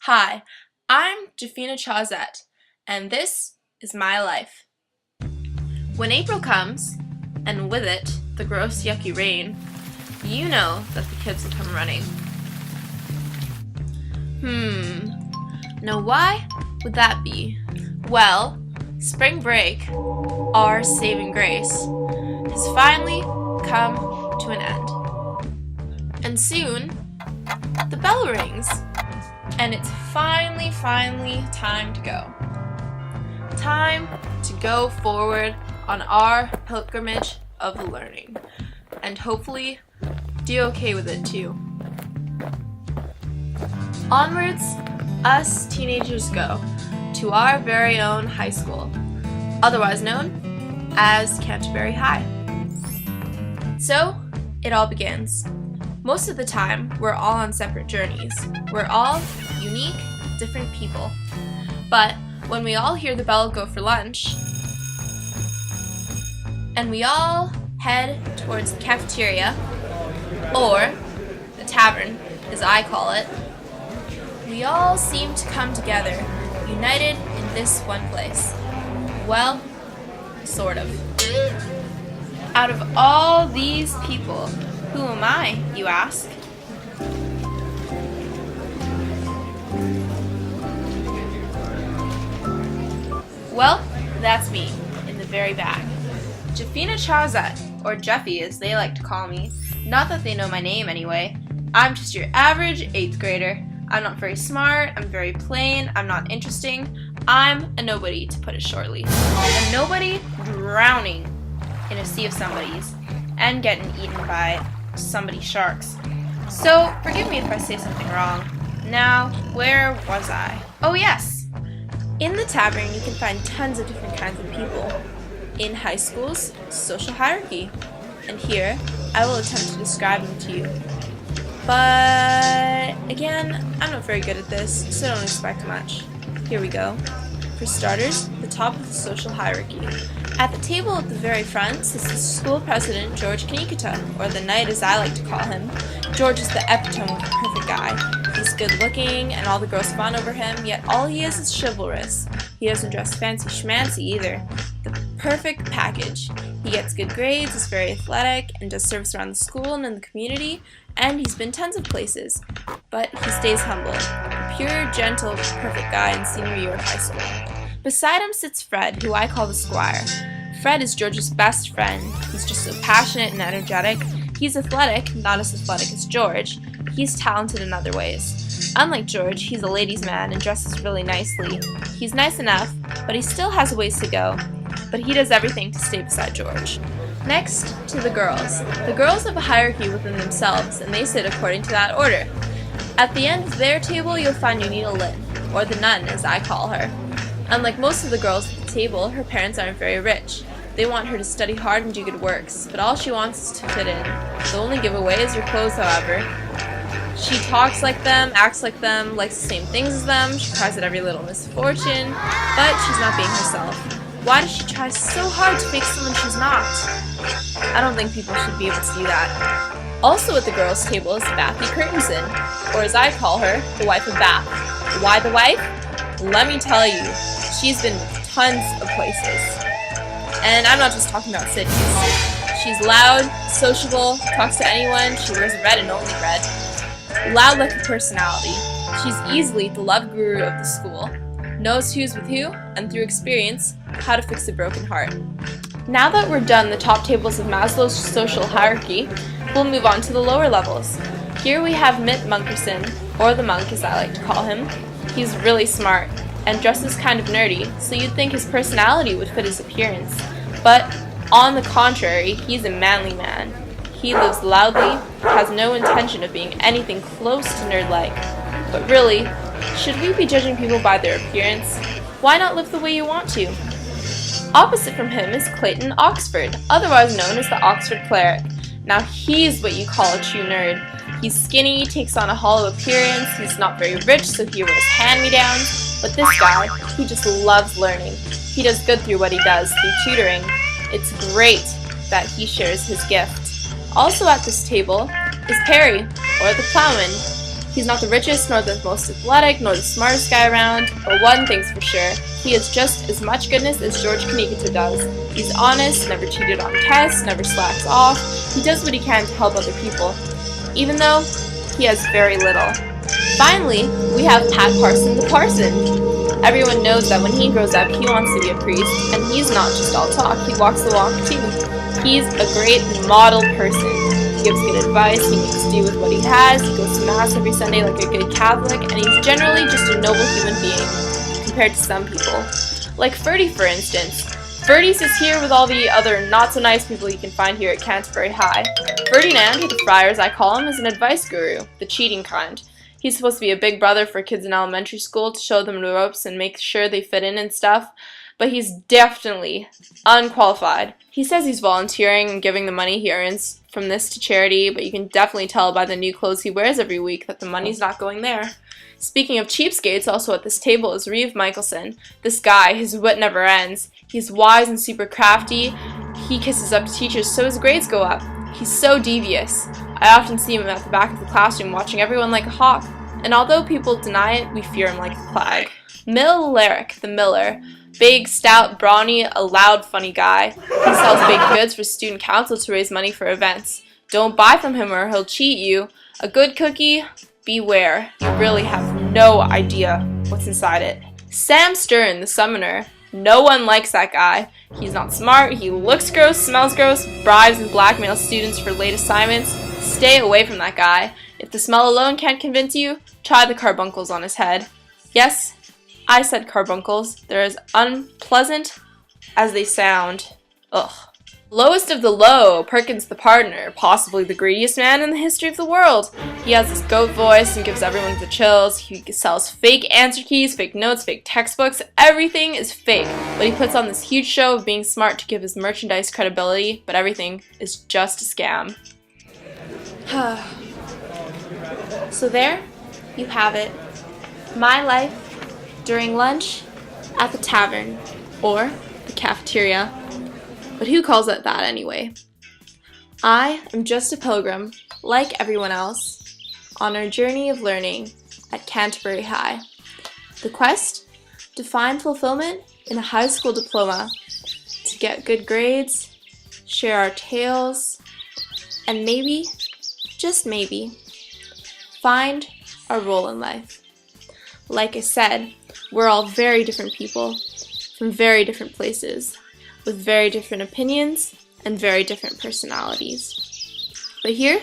Hi, I'm Jeffie Chausette, and this is my life. When April comes, and with it the gross yucky rain, you know that the kids will come running. Now why would that be? Well, spring break, our saving grace, has finally come to an end. And soon, the bell rings. And it's finally time to go. Time to go forward on our pilgrimage of learning. And hopefully do okay with it too. Onwards, us teenagers go to our very own high school, otherwise known as Canterbury High. So, it all begins. Most of the time, we're all on separate journeys. We're all unique, different people. But when we all hear the bell go for lunch, and we all head towards the cafeteria, or the tavern, as I call it, we all seem to come together, united in this one place. Well, sort of. Out of all these people, who am I, you ask? Well, that's me, in the very back. Jeffie Chausette, or Jeffie as they like to call me. Not that they know my name anyway. I'm just your average 8th grader. I'm not very smart, I'm very plain, I'm not interesting. I'm a nobody, to put it shortly. A nobody drowning in a sea of somebodies and getting eaten by somebody's sharks. So, forgive me if I say something wrong. Now, where was I? Oh yes! In the tavern, you can find tons of different kinds of people. In high school's social hierarchy. And here, I will attempt to describe them to you. But, again, I'm not very good at this, so don't expect much. Here we go. For starters, the top of the social hierarchy. At the table at the very front sits the school president, George Kanikata, or the Knight as I like to call him. George is the epitome of the perfect guy. He's good looking, and all the girls fawn over him, yet all he is chivalrous. He doesn't dress fancy schmancy either. The perfect package. He gets good grades, is very athletic, and does service around the school and in the community, and he's been tons of places. But he stays humble. A pure, gentle, perfect guy in senior year of high school. Beside him sits Fred, who I call the Squire. Fred is George's best friend. He's just so passionate and energetic. He's athletic, not as athletic as George. He's talented in other ways. Unlike George, he's a ladies' man and dresses really nicely. He's nice enough, but he still has a ways to go. But he does everything to stay beside George. Next, to the girls. The girls have a hierarchy within themselves, and they sit according to that order. At the end of their table, you'll find Unita Lynn, or the nun as I call her. Unlike most of the girls at the table, her parents aren't very rich. They want her to study hard and do good works, but all she wants is to fit in. The only giveaway is your clothes, however. She talks like them, acts like them, likes the same things as them, she cries at every little misfortune, but she's not being herself. Why does she try so hard to fake someone she's not? I don't think people should be able to do that. Also at the girls' table is Bathy Curtainson, or as I call her, the wife of Bath. Why the wife? Let me tell you, she's been tons of places. And I'm not just talking about cities. She's loud, sociable, talks to anyone, she wears red and only red. Loud like a personality. She's easily the love guru of the school. Knows who's with who, and through experience, how to fix a broken heart. Now that we're done the top tables of Maslow's social hierarchy, we'll move on to the lower levels. Here we have Mitt Munkerson, or the monk as I like to call him. He's really smart, and dresses kind of nerdy, so you'd think his personality would fit his appearance. But, on the contrary, he's a manly man. He lives loudly, has no intention of being anything close to nerd-like. But really, should we be judging people by their appearance? Why not live the way you want to? Opposite from him is Clayton Oxford, otherwise known as the Oxford Cleric. Now he's what you call a true nerd. He's skinny, takes on a hollow appearance, he's not very rich so he wears hand-me-downs, but this guy, he just loves learning. He does good through what he does, through tutoring. It's great that he shares his gift. Also at this table is Perry, or the Plowman. He's not the richest, nor the most athletic, nor the smartest guy around, but one thing's for sure, he has just as much goodness as George Kanikata does. He's honest, never cheated on tests, never slacks off. He does what he can to help other people, even though he has very little. Finally, we have Pat Parson the Parson. Everyone knows that when he grows up, he wants to be a priest, and he's not just all talk, he walks the walk too. He's a great model person. He gives good advice, he makes do with what he has, he goes to Mass every Sunday like a good Catholic, and he's generally just a noble human being, compared to some people. Like Ferdy, for instance. Ferdy's is here with all the other not-so-nice people you can find here at Canterbury High. Ferdinand, or the friar as I call him, is an advice guru, the cheating kind. He's supposed to be a big brother for kids in elementary school to show them the ropes and make sure they fit in and stuff, but he's definitely unqualified. He says he's volunteering and giving the money he earns from this to charity, but you can definitely tell by the new clothes he wears every week that the money's not going there. Speaking of cheapskates, also at this table is Reeve Michelson. This guy, his wit never ends. He's wise and super crafty. He kisses up to teachers so his grades go up. He's so devious. I often see him at the back of the classroom watching everyone like a hawk, and although people deny it, we fear him like a plague. Mill Larrick, the miller. Big, stout, brawny, a loud, funny guy. He sells baked goods for student council to raise money for events. Don't buy from him or he'll cheat you. A good cookie? Beware. You really have no idea what's inside it. Sam Stern, the summoner. No one likes that guy. He's not smart, he looks gross, smells gross, bribes and blackmails students for late assignments. Stay away from that guy. If the smell alone can't convince you, try the carbuncles on his head. Yes, I said carbuncles. They're as unpleasant as they sound. Ugh. Lowest of the low, Perkins the partner, possibly the greediest man in the history of the world. He has this goat voice and gives everyone the chills. He sells fake answer keys, fake notes, fake textbooks. Everything is fake, but he puts on this huge show of being smart to give his merchandise credibility, but everything is just a scam. So there, you have it. My life during lunch at the tavern, or the cafeteria. But who calls it that anyway? I am just a pilgrim, like everyone else, on our journey of learning at Canterbury High. The quest? To find fulfillment in a high school diploma, to get good grades, share our tales, and maybe, just maybe, find our role in life. Like I said, we're all very different people, from very different places, with very different opinions and very different personalities. But here,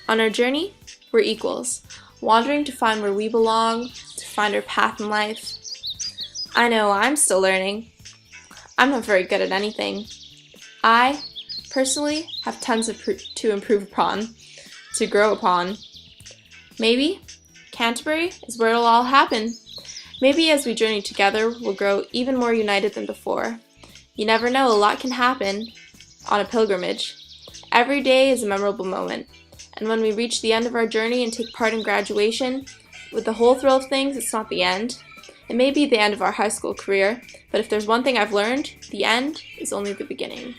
on our journey, we're equals, wandering to find where we belong, to find our path in life. I know I'm still learning. I'm not very good at anything. I, personally, have tons to improve upon, to grow upon. Maybe Canterbury is where it'll all happen. Maybe as we journey together, we'll grow even more united than before. You never know, a lot can happen on a pilgrimage. Every day is a memorable moment, and when we reach the end of our journey and take part in graduation, with the whole thrill of things, it's not the end. It may be the end of our high school career, but if there's one thing I've learned, the end is only the beginning.